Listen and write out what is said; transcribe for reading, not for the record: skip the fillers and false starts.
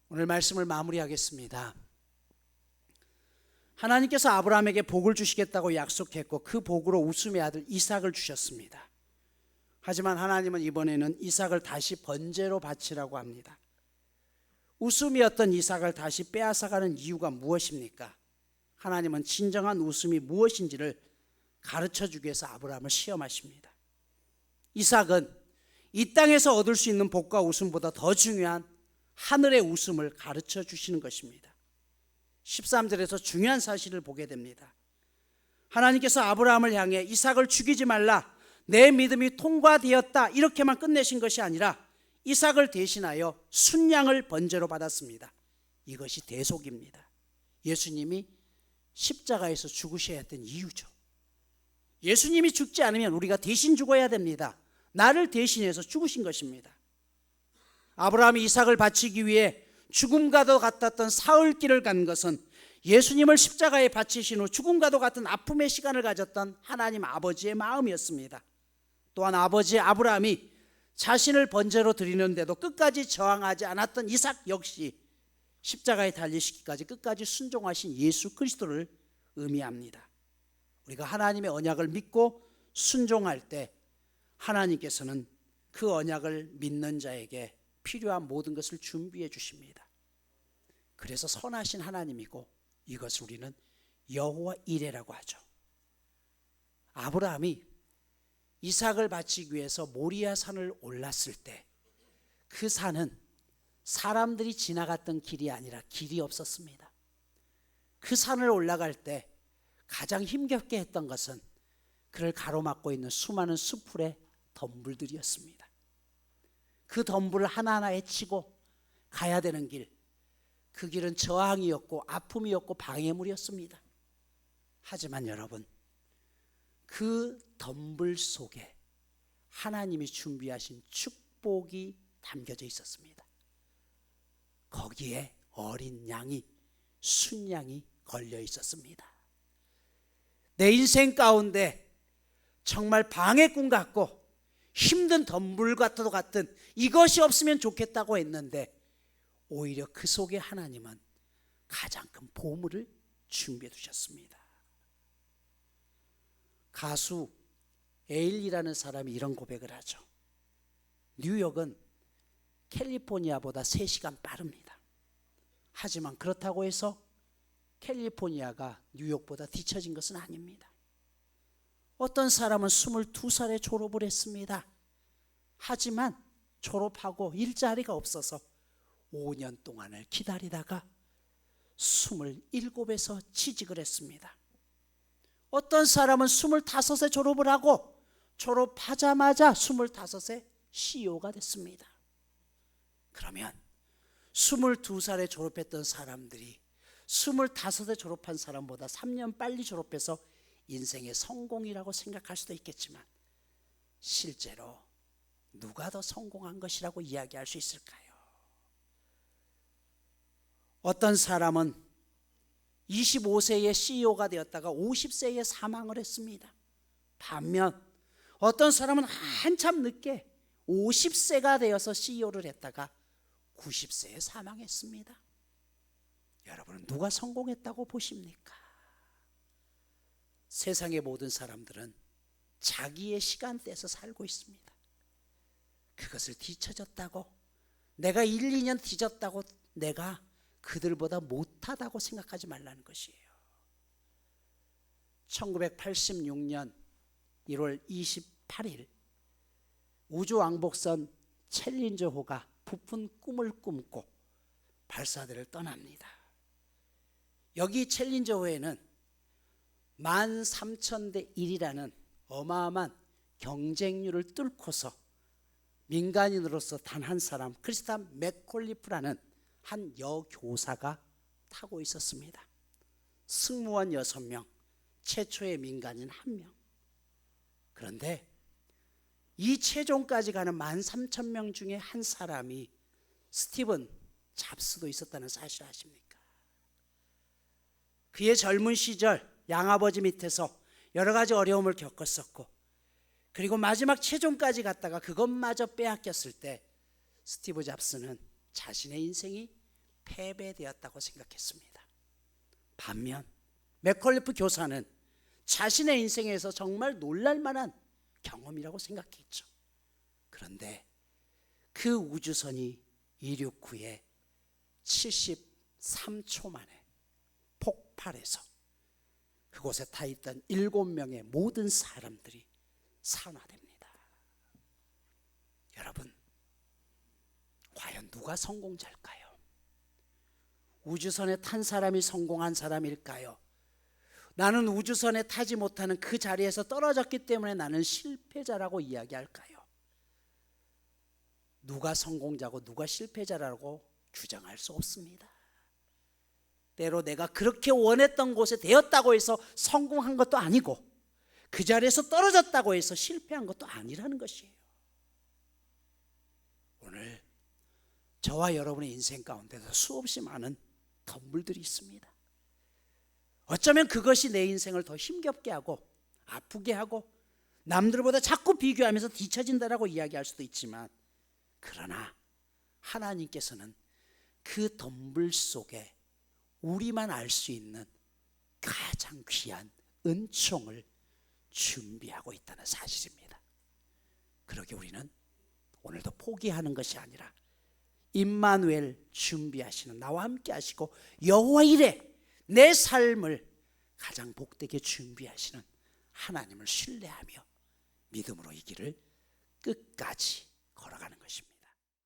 오늘 말씀을 마무리하겠습니다. 하나님께서 아브라함에게 복을 주시겠다고 약속했고 그 복으로 웃음의 아들 이삭을 주셨습니다. 하지만 하나님은 이번에는 이삭을 다시 번제로 바치라고 합니다. 웃음이었던 이삭을 다시 빼앗아가는 이유가 무엇입니까? 하나님은 진정한 웃음이 무엇인지를 가르쳐주기 위해서 아브라함을 시험하십니다. 이삭은 이 땅에서 얻을 수 있는 복과 웃음보다 더 중요한 하늘의 웃음을 가르쳐 주시는 것입니다. 13절에서 중요한 사실을 보게 됩니다. 하나님께서 아브라함을 향해 이삭을 죽이지 말라, 내 믿음이 통과되었다, 이렇게만 끝내신 것이 아니라 이삭을 대신하여 순양을 번제로 받았습니다. 이것이 대속입니다. 예수님이 십자가에서 죽으셔야 했던 이유죠. 예수님이 죽지 않으면 우리가 대신 죽어야 됩니다. 나를 대신해서 죽으신 것입니다. 아브라함이 이삭을 바치기 위해 죽음과도 같았던 사흘길을 간 것은 예수님을 십자가에 바치신 후 죽음과도 같은 아픔의 시간을 가졌던 하나님 아버지의 마음이었습니다. 또한 아버지 아브라함이 자신을 번제로 드리는데도 끝까지 저항하지 않았던 이삭 역시 십자가에 달리시기까지 끝까지 순종하신 예수 그리스도를 의미합니다. 우리가 하나님의 언약을 믿고 순종할 때 하나님께서는 그 언약을 믿는 자에게 필요한 모든 것을 준비해 주십니다. 그래서 선하신 하나님이고 이것을 우리는 여호와 이레라고 하죠. 아브라함이 이삭을 바치기 위해서 모리아 산을 올랐을 때 그 산은 사람들이 지나갔던 길이 아니라 길이 없었습니다. 그 산을 올라갈 때 가장 힘겹게 했던 것은 그를 가로막고 있는 수많은 수풀의 덤불들이었습니다. 그 덤불을 하나하나 헤치고 가야 되는 길, 그 길은 저항이었고 아픔이었고 방해물이었습니다. 하지만 여러분, 그 덤불 속에 하나님이 준비하신 축복이 담겨져 있었습니다. 거기에 어린 양이, 순양이 걸려 있었습니다. 내 인생 가운데 정말 방해꾼 같고 힘든 덤불과도 같은 이것이 없으면 좋겠다고 했는데 오히려 그 속에 하나님은 가장 큰 보물을 준비해 두셨습니다. 가수 에일리라는 사람이 이런 고백을 하죠. 뉴욕은 캘리포니아보다 3시간 빠릅니다. 하지만 그렇다고 해서 캘리포니아가 뉴욕보다 뒤처진 것은 아닙니다. 어떤 사람은 22살에 졸업을 했습니다. 하지만 졸업하고 일자리가 없어서 5년 동안을 기다리다가 27에서 취직을 했습니다. 어떤 사람은 25에 졸업을 하고 졸업하자마자 25에 CEO가 됐습니다. 그러면 22살에 졸업했던 사람들이 25에 졸업한 사람보다 3년 빨리 졸업해서 인생의 성공이라고 생각할 수도 있겠지만 실제로 누가 더 성공한 것이라고 이야기할 수 있을까요? 어떤 사람은 25세에 CEO가 되었다가 50세에 사망을 했습니다. 반면 어떤 사람은 한참 늦게 50세가 되어서 CEO를 했다가 90세에 사망했습니다. 여러분은 누가 성공했다고 보십니까? 세상의 모든 사람들은 자기의 시간대에서 살고 있습니다. 그것을 뒤처졌다고, 내가 1, 2년 뒤졌다고 내가 그들보다 못하다고 생각하지 말라는 것이에요. 1986년 1월 28일 우주왕복선 챌린저호가 부푼 꿈을 꿈고 발사대를 떠납니다. 여기 챌린저호에는 13,000대 1이라는 어마어마한 경쟁률을 뚫고서 민간인으로서 단 한 사람, 크리스탄 맥콜리프라는 한 여교사가 타고 있었습니다. 승무원 6명, 최초의 민간인 1명. 그런데 이 최종까지 가는 13,000명 중에 한 사람이 스티븐 잡스도 있었다는 사실 아십니까? 그의 젊은 시절 양아버지 밑에서 여러 가지 어려움을 겪었었고 그리고 마지막 최종까지 갔다가 그것마저 빼앗겼을 때 스티브 잡스는 자신의 인생이 패배되었다고 생각했습니다. 반면 맥컬리프 교사는 자신의 인생에서 정말 놀랄만한 경험이라고 생각했죠. 그런데 그 우주선이 이륙 후에 73초 만에 폭발해서 그곳에 타 있던 7명의 모든 사람들이 산화됩니다. 여러분, 과연 누가 성공자일까요? 우주선에 탄 사람이 성공한 사람일까요? 나는 우주선에 타지 못하는 그 자리에서 떨어졌기 때문에 나는 실패자라고 이야기할까요? 누가 성공자고 누가 실패자라고 주장할 수 없습니다. 때로 내가 그렇게 원했던 곳에 되었다고 해서 성공한 것도 아니고 그 자리에서 떨어졌다고 해서 실패한 것도 아니라는 것이에요. 오늘 저와 여러분의 인생 가운데서 수없이 많은 덤불들이 있습니다. 어쩌면 그것이 내 인생을 더 힘겹게 하고 아프게 하고 남들보다 자꾸 비교하면서 뒤처진다라고 이야기할 수도 있지만, 그러나 하나님께서는 그 덤불 속에 우리만 알 수 있는 가장 귀한 은총을 준비하고 있다는 사실입니다. 그러게 우리는 오늘도 포기하는 것이 아니라 임마누엘 준비하시는, 나와 함께 하시고 여호와 이레, 내 삶을 가장 복되게 준비하시는 하나님을 신뢰하며 믿음으로 이 길을 끝까지 걸어가는 것입니다.